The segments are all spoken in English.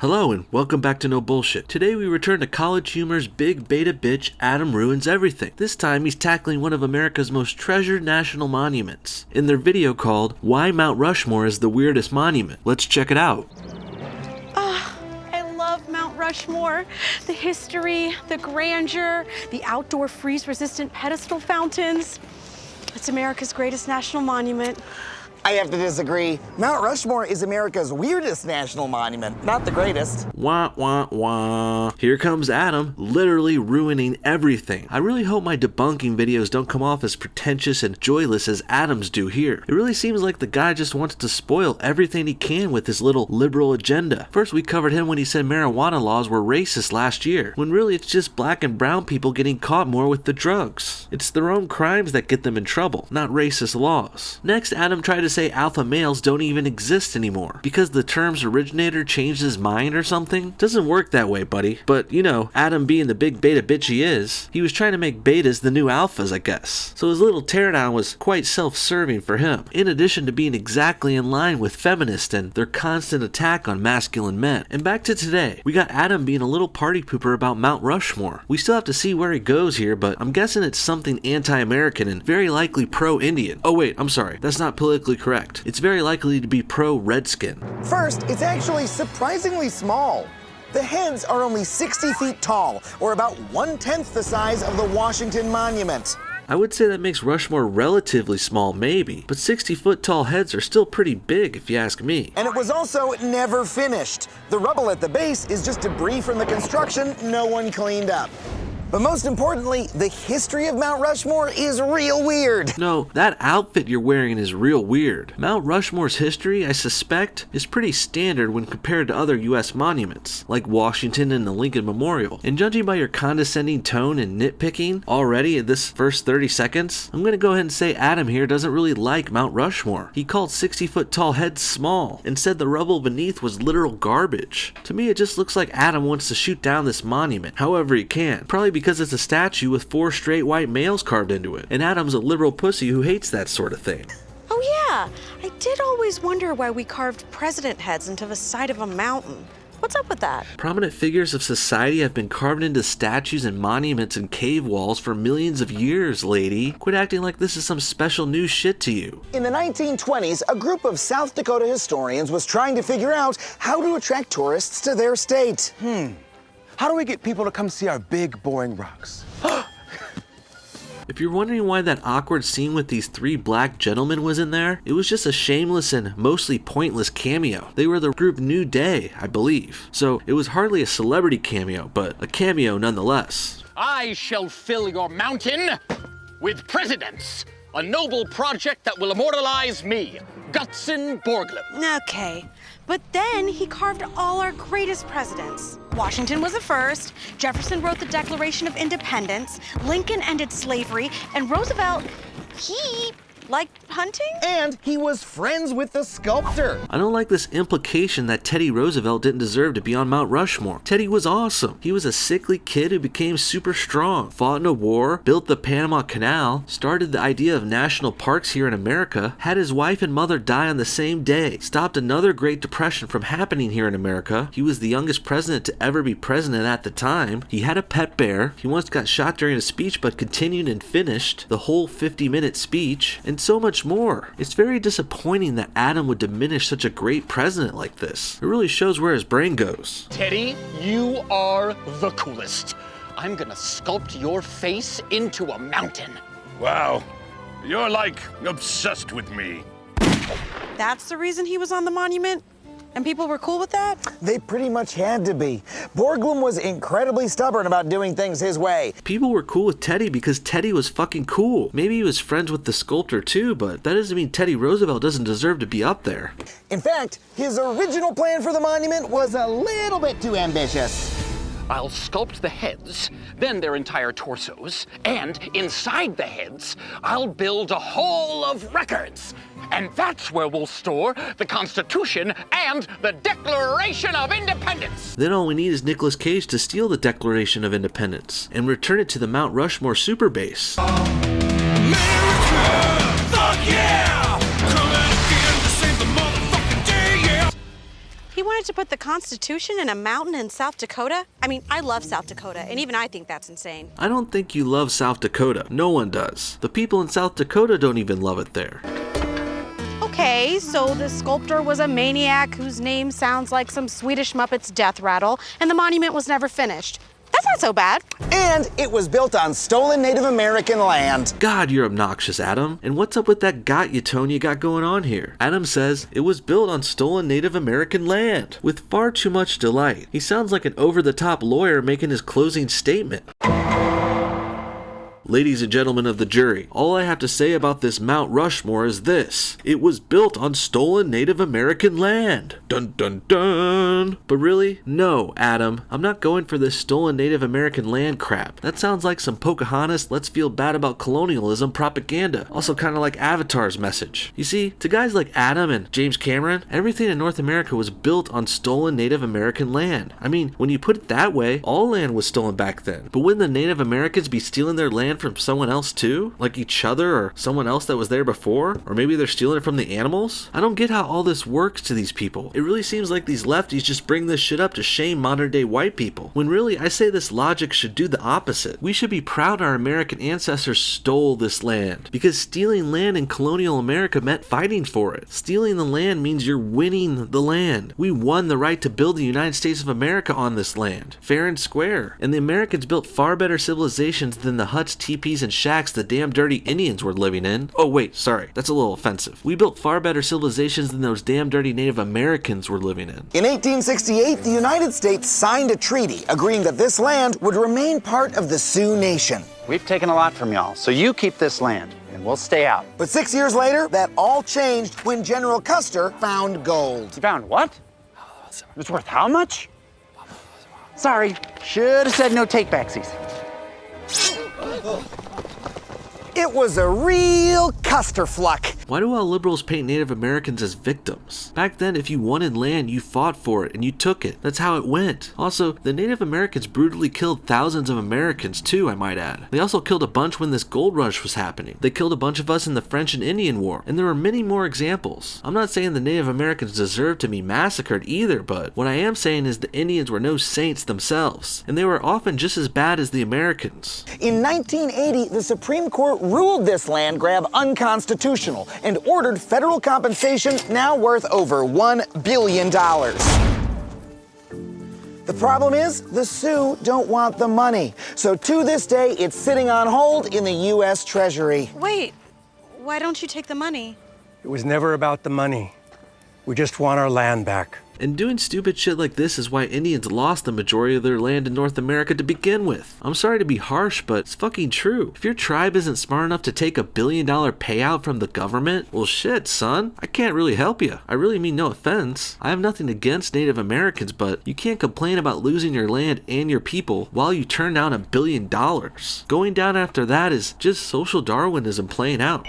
Hello and welcome back to No Bullshit. Today we return to College Humor's big beta bitch, Adam Ruins Everything. This time he's tackling one of America's most treasured national monuments, in their video called Why Mount Rushmore is the Weirdest Monument. Let's check it out. I love Mount Rushmore. The history, the grandeur, the outdoor freeze-resistant pedestal fountains. It's America's greatest national monument. I have to disagree. Mount Rushmore is America's weirdest national monument, not the greatest. Wah, wah, wah. Here comes Adam, literally ruining everything. I really hope my debunking videos don't come off as pretentious and joyless as Adam's do here. It really seems like the guy just wants to spoil everything he can with his little liberal agenda. First, we covered him when he said marijuana laws were racist last year, when really it's just black and brown people getting caught more with the drugs. It's their own crimes that get them in trouble, not racist laws. Next, Adam tried to say alpha males don't even exist anymore because the term's originator changed his mind or something. Doesn't work that way, buddy. But you know, Adam being the big beta bitch he is, he was trying to make betas the new alphas, I guess. So his little teardown was quite self-serving for him, in addition to being exactly in line with feminists and their constant attack on masculine men. And back to today, we got Adam being a little party pooper about Mount Rushmore. We still have to see where he goes here, but I'm guessing it's something anti-American and very likely pro-Indian. Oh wait, I'm sorry, that's not politically correct. It's very likely to be pro-Redskin. First, it's actually surprisingly small. The heads are only 60 feet tall, or about 1/10 the size of the Washington Monument. I would say that makes Rushmore relatively small, maybe, but 60-foot tall heads are still pretty big if you ask me. And it was also never finished. The rubble at the base is just debris from the construction no one cleaned up. But most importantly, the history of Mount Rushmore is real weird. No, that outfit you're wearing is real weird. Mount Rushmore's history, I suspect, is pretty standard when compared to other US monuments, like Washington and the Lincoln Memorial. And judging by your condescending tone and nitpicking already in this first 30 seconds, I'm gonna go ahead and say Adam here doesn't really like Mount Rushmore. He called 60-foot tall heads small, and said the rubble beneath was literal garbage. To me, it just looks like Adam wants to shoot down this monument, however he can. Probably because it's a statue with 4 straight white males carved into it, and Adam's a liberal pussy who hates that sort of thing. Oh yeah, I did always wonder why we carved president heads into the side of a mountain. What's up with that? Prominent figures of society have been carved into statues and monuments and cave walls for millions of years, lady. Quit acting like this is some special new shit to you. In the 1920s, a group of South Dakota historians was trying to figure out how to attract tourists to their state. How do we get people to come see our big, boring rocks? If you're wondering why that awkward scene with these 3 black gentlemen was in there, it was just a shameless and mostly pointless cameo. They were the group New Day, I believe. So it was hardly a celebrity cameo, but a cameo nonetheless. I shall fill your mountain with presidents. A noble project that will immortalize me, Gutzon Borglum. Okay, but then he carved all our greatest presidents. Washington was the first, Jefferson wrote the Declaration of Independence, Lincoln ended slavery, and Roosevelt, he liked hunting? And he was friends with the sculptor. I don't like this implication that Teddy Roosevelt didn't deserve to be on Mount Rushmore. Teddy was awesome. He was a sickly kid who became super strong, fought in a war, built the Panama Canal, started the idea of national parks here in America, had his wife and mother die on the same day, stopped another Great Depression from happening here in America. He was the youngest president to ever be president at the time. He had a pet bear. He once got shot during a speech but continued and finished the whole 50-minute speech, and so much more. It's very disappointing that Adam would diminish such a great president like this. It really shows where his brain goes. Teddy, you are the coolest. I'm gonna sculpt your face into a mountain. Wow, you're like obsessed with me. That's the reason he was on the monument? And people were cool with that? They pretty much had to be. Borglum was incredibly stubborn about doing things his way. People were cool with Teddy because Teddy was fucking cool. Maybe he was friends with the sculptor too, but that doesn't mean Teddy Roosevelt doesn't deserve to be up there. In fact, his original plan for the monument was a little bit too ambitious. I'll sculpt the heads, then their entire torsos, and inside the heads, I'll build a hall of records. And that's where we'll store the Constitution and the Declaration of Independence. Then all we need is Nicolas Cage to steal the Declaration of Independence and return it to the Mount Rushmore super base. America, fuck yeah! Coming again to save the motherfucking day, yeah! He wanted to put the Constitution in a mountain in South Dakota? I mean, I love South Dakota, and even I think that's insane. I don't think you love South Dakota. No one does. The people in South Dakota don't even love it there. Okay, so the sculptor was a maniac whose name sounds like some Swedish Muppet's death rattle, and the monument was never finished. That's not so bad. And it was built on stolen Native American land. God, you're obnoxious, Adam. And what's up with that got you tone you got going on here? Adam says it was built on stolen Native American land with far too much delight. He sounds like an over-the-top lawyer making his closing statement. Ladies and gentlemen of the jury, all I have to say about this Mount Rushmore is this. It was built on stolen Native American land. Dun dun dun. But really? No, Adam. I'm not going for this stolen Native American land crap. That sounds like some Pocahontas let's feel bad about colonialism propaganda. Also kind of like Avatar's message. You see, to guys like Adam and James Cameron, everything in North America was built on stolen Native American land. I mean, when you put it that way, all land was stolen back then. But wouldn't the Native Americans be stealing their land from someone else too? Like each other or someone else that was there before? Or maybe they're stealing it from the animals? I don't get how all this works to these people. It really seems like these lefties just bring this shit up to shame modern day white people. When really, I say this logic should do the opposite. We should be proud our American ancestors stole this land. Because stealing land in colonial America meant fighting for it. Stealing the land means you're winning the land. We won the right to build the United States of America on this land. Fair and square. And the Americans built far better civilizations than the huts, teepees, and shacks the damn dirty Indians were living in. Oh wait, sorry, that's a little offensive. We built far better civilizations than those damn dirty Native Americans were living in. In 1868, the United States signed a treaty agreeing that this land would remain part of the Sioux Nation. We've taken a lot from y'all, so you keep this land, and we'll stay out. But 6 years later, that all changed when General Custer found gold. You found what? It's worth how much? Sorry, should have said no take-backsies. It was a real Custerfluck. Why do all liberals paint Native Americans as victims? Back then, if you wanted land, you fought for it and you took it. That's how it went. Also, the Native Americans brutally killed thousands of Americans too, I might add. They also killed a bunch when this gold rush was happening. They killed a bunch of us in the French and Indian War, and there were many more examples. I'm not saying the Native Americans deserve to be massacred either, but what I am saying is the Indians were no saints themselves, and they were often just as bad as the Americans. In 1980, the Supreme Court ruled this land grab unconstitutional and ordered federal compensation now worth over $1 billion. The problem is, the Sioux don't want the money. So to this day, it's sitting on hold in the U.S. Treasury. Wait, why don't you take the money? It was never about the money. We just want our land back. And doing stupid shit like this is why Indians lost the majority of their land in North America to begin with. I'm sorry to be harsh, but it's fucking true. If your tribe isn't smart enough to take $1 billion payout from the government, well shit, son, I can't really help you. I really mean no offense. I have nothing against Native Americans, but you can't complain about losing your land and your people while you turn down $1 billion. Going down after that is just social Darwinism playing out.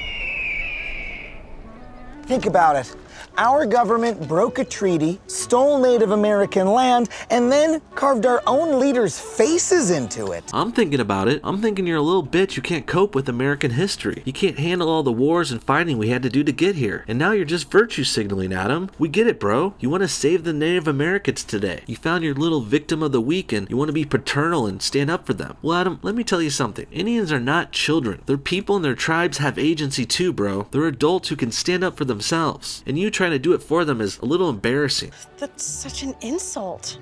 Think about it. Our government broke a treaty, stole Native American land, and then carved our own leaders' faces into it. I'm thinking about it. I'm thinking you're a little bitch who can't cope with American history. You can't handle all the wars and fighting we had to do to get here. And now you're just virtue signaling, Adam. We get it, bro. You want to save the Native Americans today. You found your little victim of the week and you want to be paternal and stand up for them. Well, Adam, let me tell you something. Indians are not children. Their people and their tribes have agency too, bro. They're adults who can stand up for themselves. And you trying to do it for them is a little embarrassing. That's such an insult.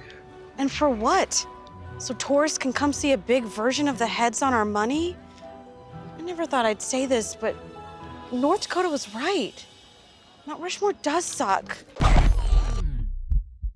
And for what? So tourists can come see a big version of the heads on our money? I never thought I'd say this, but North Dakota was right. Mount Rushmore does suck.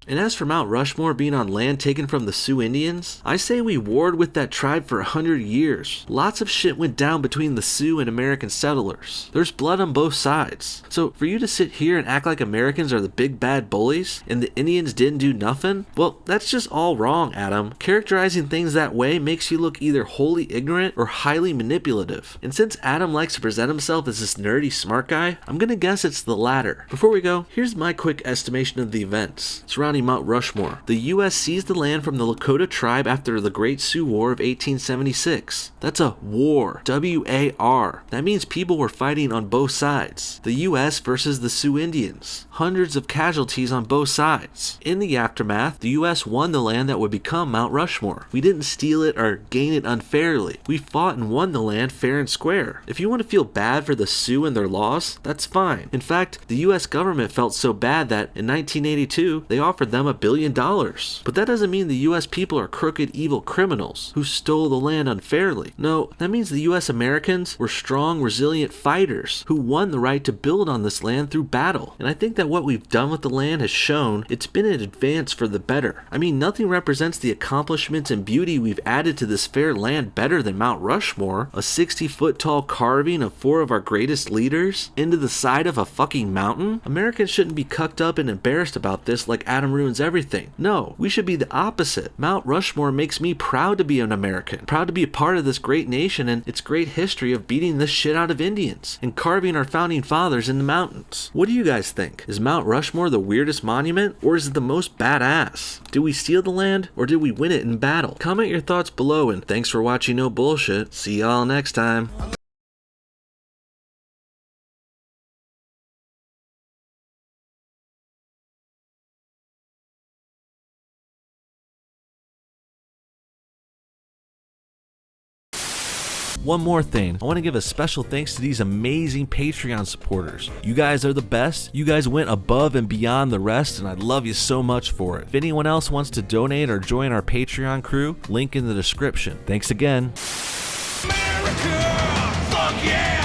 And as for Mount Rushmore being on land taken from the Sioux Indians, I say we warred with that tribe for 100 years. Lots of shit went down between the Sioux and American settlers. There's blood on both sides. So for you to sit here and act like Americans are the big bad bullies and the Indians didn't do nothing, well, that's just all wrong, Adam. Characterizing things that way makes you look either wholly ignorant or highly manipulative. And since Adam likes to present himself as this nerdy smart guy, I'm gonna guess it's the latter. Before we go, here's my quick estimation of the events surrounding founding Mount Rushmore. The U.S. seized the land from the Lakota tribe after the Great Sioux War of 1876. That's a war. W-A-R. That means people were fighting on both sides. The U.S. versus the Sioux Indians. Hundreds of casualties on both sides. In the aftermath, the U.S. won the land that would become Mount Rushmore. We didn't steal it or gain it unfairly. We fought and won the land fair and square. If you want to feel bad for the Sioux and their loss, that's fine. In fact, the U.S. government felt so bad that in 1982, they offered them $1 billion. But that doesn't mean the U.S. people are crooked, evil criminals who stole the land unfairly. No, that means the U.S. Americans were strong, resilient fighters who won the right to build on this land through battle. And I think that what we've done with the land has shown it's been an advance for the better. I mean, nothing represents the accomplishments and beauty we've added to this fair land better than Mount Rushmore, a 60-foot tall carving of 4 of our greatest leaders into the side of a fucking mountain. Americans shouldn't be cucked up and embarrassed about this like Adam ruins everything. No, we should be the opposite. Mount Rushmore makes me proud to be an American, proud to be a part of this great nation and its great history of beating this shit out of Indians and carving our founding fathers in the mountains. What do you guys think? Is Mount Rushmore the weirdest monument, or is it the most badass? Did we steal the land, or did we win it in battle? Comment your thoughts below, and thanks for watching No Bullshit. See y'all next time. One more thing, I want to give a special thanks to these amazing Patreon supporters. You guys are the best. You guys went above and beyond the rest, and I love you so much for it. If anyone else wants to donate or join our Patreon crew, link in the description. Thanks again. America! Fuck yeah!